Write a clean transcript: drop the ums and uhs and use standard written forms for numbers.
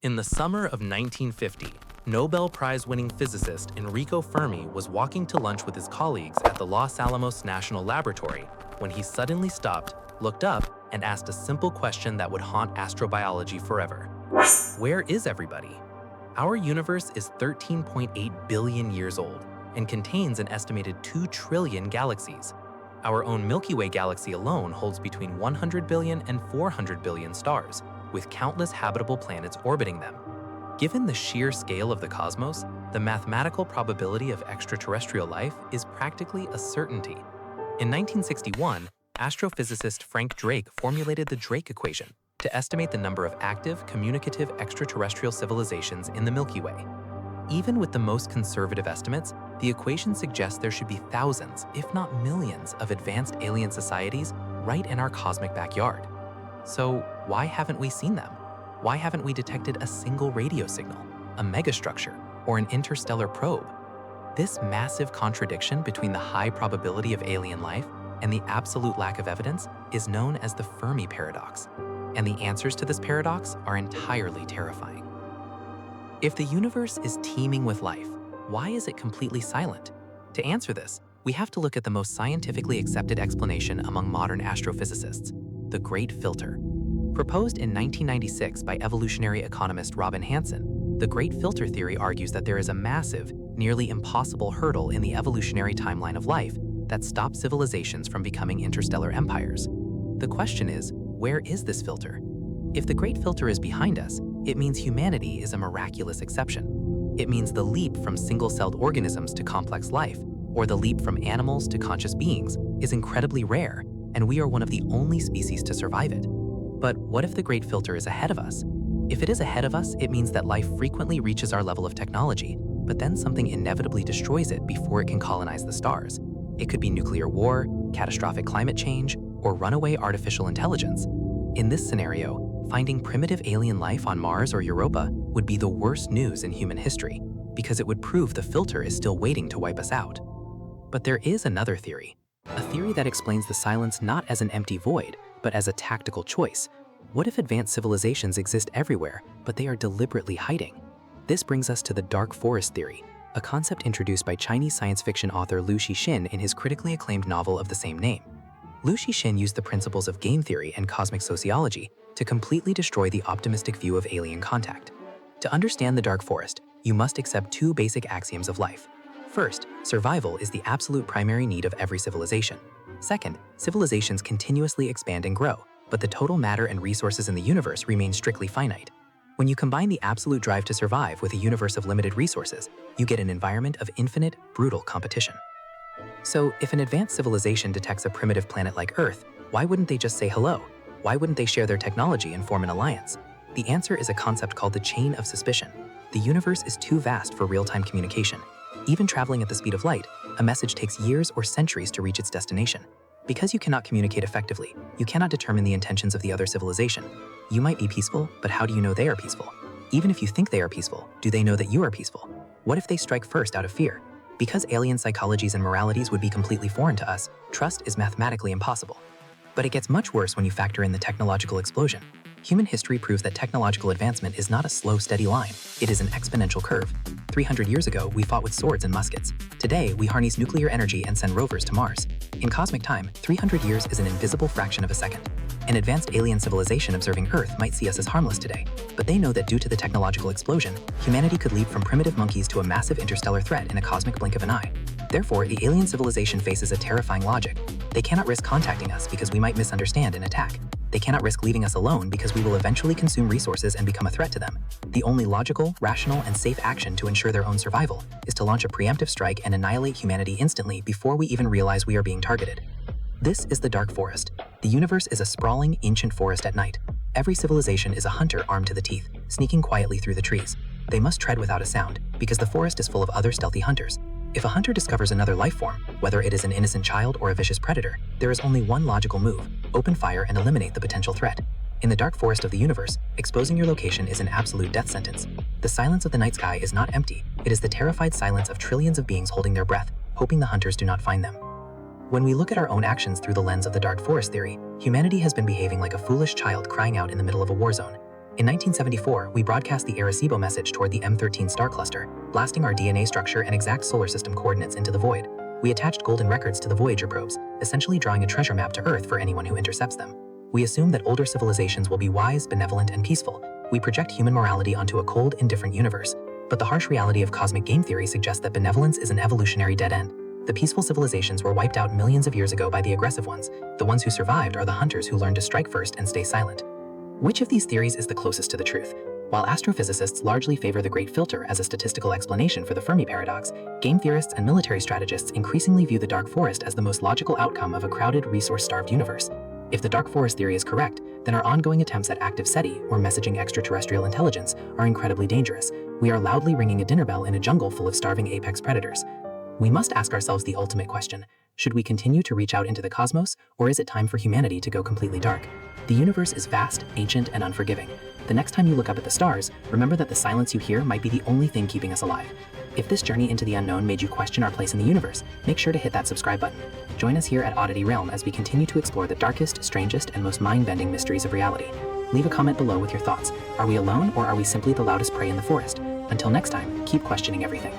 In the summer of 1950, Nobel Prize-winning physicist Enrico Fermi was walking to lunch with his colleagues at the Los Alamos National Laboratory when he suddenly stopped, looked up, and asked a simple question that would haunt astrobiology forever. Where is everybody? Our universe is 13.8 billion years old and contains an estimated 2 trillion galaxies. Our own Milky Way galaxy alone holds between 100 billion and 400 billion stars, with countless habitable planets orbiting them. Given the sheer scale of the cosmos, the mathematical probability of extraterrestrial life is practically a certainty. In 1961, astrophysicist Frank Drake formulated the Drake equation to estimate the number of active, communicative extraterrestrial civilizations in the Milky Way. Even with the most conservative estimates, the equation suggests there should be thousands, if not millions, of advanced alien societies right in our cosmic backyard. So why haven't we seen them? Why haven't we detected a single radio signal, a megastructure, or an interstellar probe? This massive contradiction between the high probability of alien life and the absolute lack of evidence is known as the Fermi Paradox, and the answers to this paradox are entirely terrifying. If the universe is teeming with life, why is it completely silent? To answer this, we have to look at the most scientifically accepted explanation among modern astrophysicists, the Great Filter. Proposed in 1996 by evolutionary economist Robin Hanson, the Great Filter theory argues that there is a massive, nearly impossible hurdle in the evolutionary timeline of life that stops civilizations from becoming interstellar empires. The question is, where is this filter? If the Great Filter is behind us, it means humanity is a miraculous exception. It means the leap from single-celled organisms to complex life, or the leap from animals to conscious beings, is incredibly rare, and we are one of the only species to survive it. But what if the Great Filter is ahead of us? If it is ahead of us, it means that life frequently reaches our level of technology, but then something inevitably destroys it before it can colonize the stars. It could be nuclear war, catastrophic climate change, or runaway artificial intelligence. In this scenario, finding primitive alien life on Mars or Europa would be the worst news in human history, because it would prove the filter is still waiting to wipe us out. But there is another theory, a theory that explains the silence not as an empty void, but as a tactical choice. What if advanced civilizations exist everywhere, but they are deliberately hiding? This brings us to the dark forest theory, a concept introduced by Chinese science fiction author Liu Cixin in his critically acclaimed novel of the same name. Liu Cixin used the principles of game theory and cosmic sociology to completely destroy the optimistic view of alien contact. To understand the dark forest, you must accept two basic axioms of life. First, survival is the absolute primary need of every civilization. Second, civilizations continuously expand and grow, but the total matter and resources in the universe remain strictly finite. When you combine the absolute drive to survive with a universe of limited resources, you get an environment of infinite, brutal competition. So, if an advanced civilization detects a primitive planet like Earth, why wouldn't they just say hello? Why wouldn't they share their technology and form an alliance? The answer is a concept called the chain of suspicion. The universe is too vast for real-time communication. Even traveling at the speed of light, a message takes years or centuries to reach its destination. Because you cannot communicate effectively, you cannot determine the intentions of the other civilization. You might be peaceful, but how do you know they are peaceful? Even if you think they are peaceful, do they know that you are peaceful? What if they strike first out of fear? Because alien psychologies and moralities would be completely foreign to us, trust is mathematically impossible. But it gets much worse when you factor in the technological explosion. Human history proves that technological advancement is not a slow, steady line. It is an exponential curve. 300 years ago, we fought with swords and muskets. Today, we harness nuclear energy and send rovers to Mars. In cosmic time, 300 years is an invisible fraction of a second. An advanced alien civilization observing Earth might see us as harmless today, but they know that due to the technological explosion, humanity could leap from primitive monkeys to a massive interstellar threat in a cosmic blink of an eye. Therefore, the alien civilization faces a terrifying logic. They cannot risk contacting us because we might misunderstand and attack. They cannot risk leaving us alone because we will eventually consume resources and become a threat to them. The only logical, rational, and safe action to ensure their own survival is to launch a preemptive strike and annihilate humanity instantly before we even realize we are being targeted. This is the dark forest. The universe is a sprawling, ancient forest at night. Every civilization is a hunter armed to the teeth, sneaking quietly through the trees. They must tread without a sound, because the forest is full of other stealthy hunters. If a hunter discovers another life form, whether it is an innocent child or a vicious predator, there is only one logical move: open fire and eliminate the potential threat. In the dark forest of the universe, exposing your location is an absolute death sentence. The silence of the night sky is not empty. It is the terrified silence of trillions of beings holding their breath, hoping the hunters do not find them. When we look at our own actions through the lens of the dark forest theory, humanity has been behaving like a foolish child crying out in the middle of a war zone. In 1974, we broadcast the Arecibo message toward the M13 star cluster, blasting our DNA structure and exact solar system coordinates into the void. We attached golden records to the Voyager probes, essentially drawing a treasure map to Earth for anyone who intercepts them. We assume that older civilizations will be wise, benevolent, and peaceful. We project human morality onto a cold, indifferent universe. But the harsh reality of cosmic game theory suggests that benevolence is an evolutionary dead end. The peaceful civilizations were wiped out millions of years ago by the aggressive ones. The ones who survived are the hunters who learned to strike first and stay silent. Which of these theories is the closest to the truth? While astrophysicists largely favor the Great Filter as a statistical explanation for the Fermi Paradox, game theorists and military strategists increasingly view the dark forest as the most logical outcome of a crowded, resource-starved universe. If the dark forest theory is correct, then our ongoing attempts at active SETI, or messaging extraterrestrial intelligence, are incredibly dangerous. We are loudly ringing a dinner bell in a jungle full of starving apex predators. We must ask ourselves the ultimate question. Should we continue to reach out into the cosmos, or is it time for humanity to go completely dark? The universe is vast, ancient, and unforgiving. The next time you look up at the stars, remember that the silence you hear might be the only thing keeping us alive. If this journey into the unknown made you question our place in the universe, make sure to hit that subscribe button. Join us here at Oddity Realm as we continue to explore the darkest, strangest, and most mind-bending mysteries of reality. Leave a comment below with your thoughts. Are we alone, or are we simply the loudest prey in the forest? Until next time, keep questioning everything.